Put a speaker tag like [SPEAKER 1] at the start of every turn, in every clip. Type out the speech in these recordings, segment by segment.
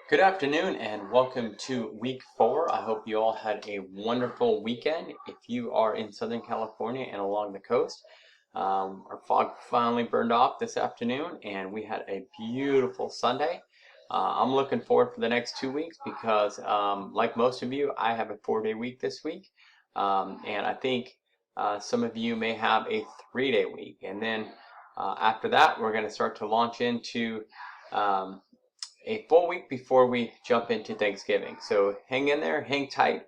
[SPEAKER 1] Good afternoon and welcome to week 4. I hope you all had a wonderful weekend. If you are in Southern California and along the coast, our fog finally burned off this afternoon and we had a beautiful Sunday. I'm looking forward for the next 2 weeks because, like most of you, I have a 4-day week this week. And I think some of you may have a 3-day week. And then after that, we're going to start to launch into um, a full week before we jump into Thanksgiving. So hang in there, hang tight.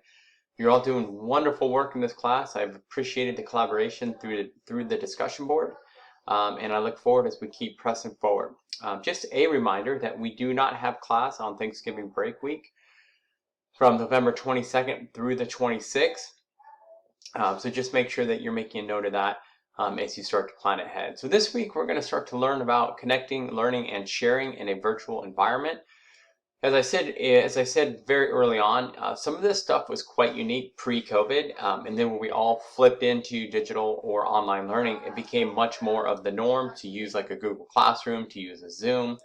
[SPEAKER 1] You're all doing wonderful work in this class. I've appreciated the collaboration through the discussion board, and I look forward as we keep pressing forward. Just a reminder that we do not have class on Thanksgiving break week from November 22nd through the 26th. So just make sure that you're making a note of that as you start to plan ahead. So this week we're going to start to learn about connecting, learning, and sharing in a virtual environment. As I said very early on, some of this stuff was quite unique pre-COVID, and then when we all flipped into digital or online learning, it became much more of the norm to use like a Google Classroom, to use a Zoom,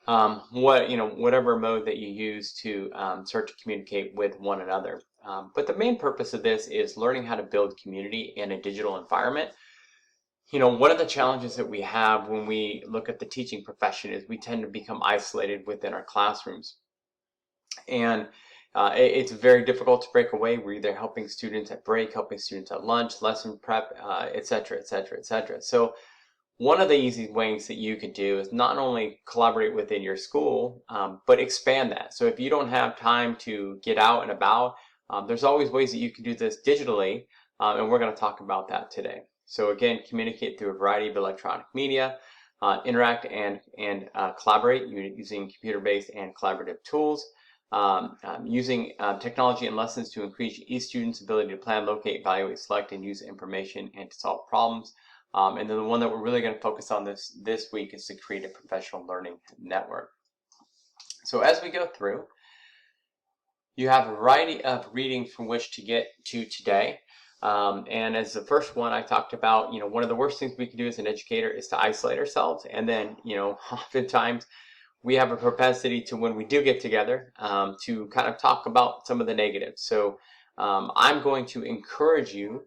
[SPEAKER 1] whatever mode that you use to start to communicate with one another. But the main purpose of this is learning how to build community in a digital environment. One of the challenges that we have when we look at the teaching profession is we tend to become isolated within our classrooms. And it's very difficult to break away. We're either helping students at break, helping students at lunch, lesson prep, et cetera, et cetera, et cetera. So one of the easy ways that you could do is not only collaborate within your school, but expand that. So if you don't have time to get out and about, there's always ways that you can do this digitally, and we're going to talk about that today. So again, communicate through a variety of electronic media, interact and collaborate using computer-based and collaborative tools, using technology in lessons to increase each student's ability to plan, locate, evaluate, select, and use information and to solve problems. And then the one that we're really going to focus on this week is to create a professional learning network. So as we go through, you have a variety of readings from which to get to today. And as the first one I talked about, one of the worst things we can do as an educator is to isolate ourselves. And then, oftentimes we have a propensity to, when we do get together, to kind of talk about some of the negatives. So I'm going to encourage you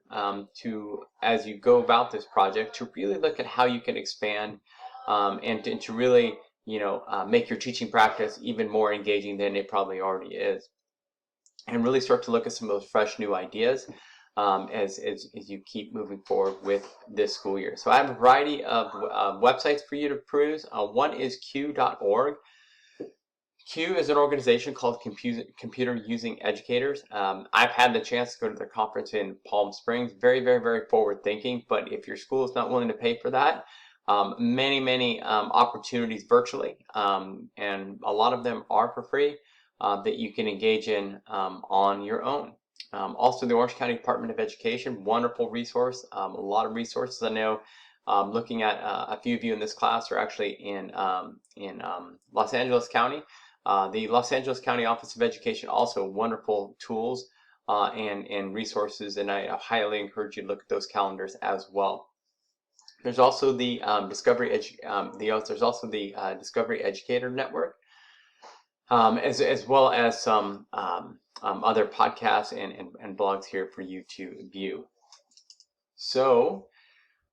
[SPEAKER 1] as you go about this project, to really look at how you can expand and to really, make your teaching practice even more engaging than it probably already is. And really start to look at some of those fresh new ideas as you keep moving forward with this school year. So I have a variety of websites for you to peruse. One is Q.org. Q is an organization called Computer Using Educators. I've had the chance to go to their conference in Palm Springs. Very, very, very forward thinking. But if your school is not willing to pay for that, many opportunities virtually, and a lot of them are for free, that you can engage in on your own. Also, the Orange County Department of Education, wonderful resource. A lot of resources. I know looking at a few of you in this class are actually in Los Angeles County. The Los Angeles County Office of Education, also wonderful tools and resources, and I highly encourage you to look at those calendars as well. There's also the Discovery Educator Network, as well as some other podcasts and blogs here for you to view. So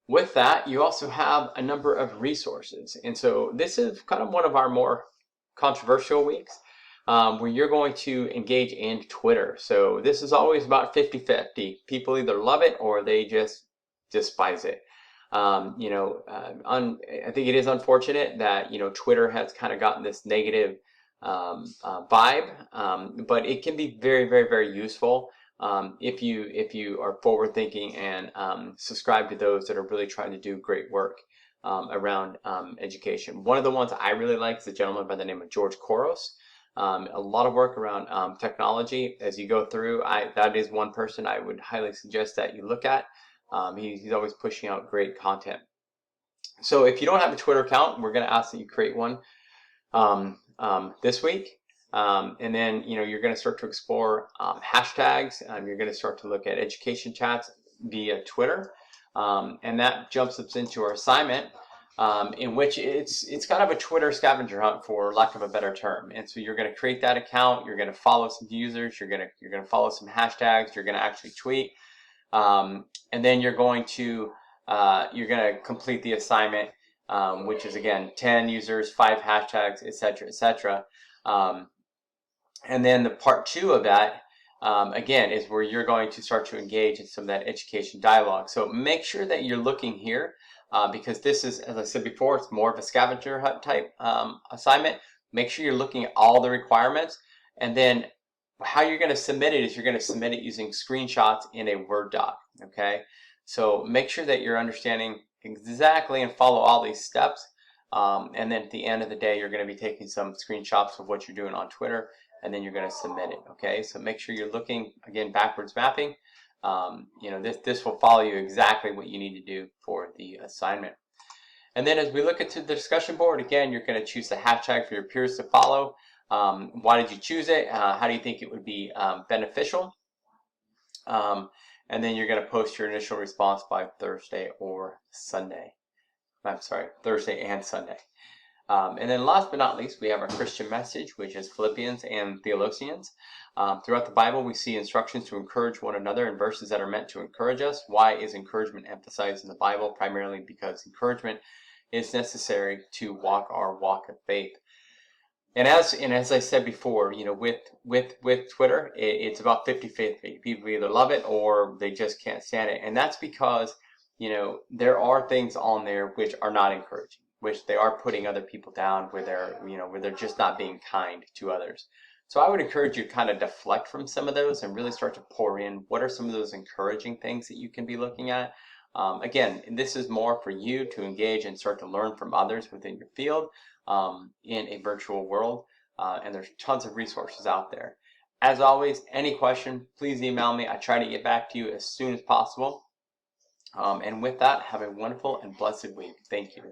[SPEAKER 1] with that, you also have a number of resources. And so this is kind of one of our more controversial weeks where you're going to engage in Twitter. So this is always about 50-50. People either love it or they just despise it. I think it is unfortunate that, Twitter has kind of gotten this negative vibe, but it can be very, very, very useful if you are forward thinking and subscribe to those that are really trying to do great work around education. One of the ones I really like is a gentleman by the name of George Koros. A lot of work around technology. As you go through, that is one person I would highly suggest that you look at. He's always pushing out great content. So if you don't have a Twitter account, we're going to ask that you create one this week. And then, you're going to start to explore hashtags. You're going to start to look at education chats via Twitter. And that jumps us into our assignment, in which it's kind of a Twitter scavenger hunt, for lack of a better term. And so you're going to create that account. You're going to follow some users. You're going to follow some hashtags. You're going to actually tweet, and then you're going to complete the assignment, which is again 10 users, 5 hashtags, etc., etc. And then the part 2 of that, again, is where you're going to start to engage in some of that education dialogue. So make sure that you're looking here, because this is, as I said before, it's more of a scavenger hunt type assignment. Make sure you're looking at all the requirements, and then how you're going to submit it is you're going to submit it using screenshots in a Word doc. Okay, so make sure that you're understanding exactly and follow all these steps, and then at the end of the day, you're going to be taking some screenshots of what you're doing on Twitter, and then you're going to submit it. Okay, so make sure you're looking, again, backwards mapping. This will follow you exactly what you need to do for the assignment. And then as we look into the discussion board, again, you're going to choose the hashtag for your peers to follow. Why did you choose it? How do you think it would be beneficial? And then you're going to post your initial response by Thursday or Sunday. I'm sorry, Thursday and Sunday. And then last but not least, we have our Christian message, which is Philippians and Thessalonians. Throughout the Bible, we see instructions to encourage one another in verses that are meant to encourage us. Why is encouragement emphasized in the Bible? Primarily because encouragement is necessary to walk our walk of faith. And as I said before, with Twitter, it's about 50-50. People either love it or they just can't stand it. And that's because, there are things on there which are not encouraging, which they are putting other people down, where they're just not being kind to others. So I would encourage you to kind of deflect from some of those and really start to pour in what are some of those encouraging things that you can be looking at. Again, this is more for you to engage and start to learn from others within your field, in a virtual world, and there's tons of resources out there. As always, any question, please email me. I try to get back to you as soon as possible. And with that, have a wonderful and blessed week. Thank you.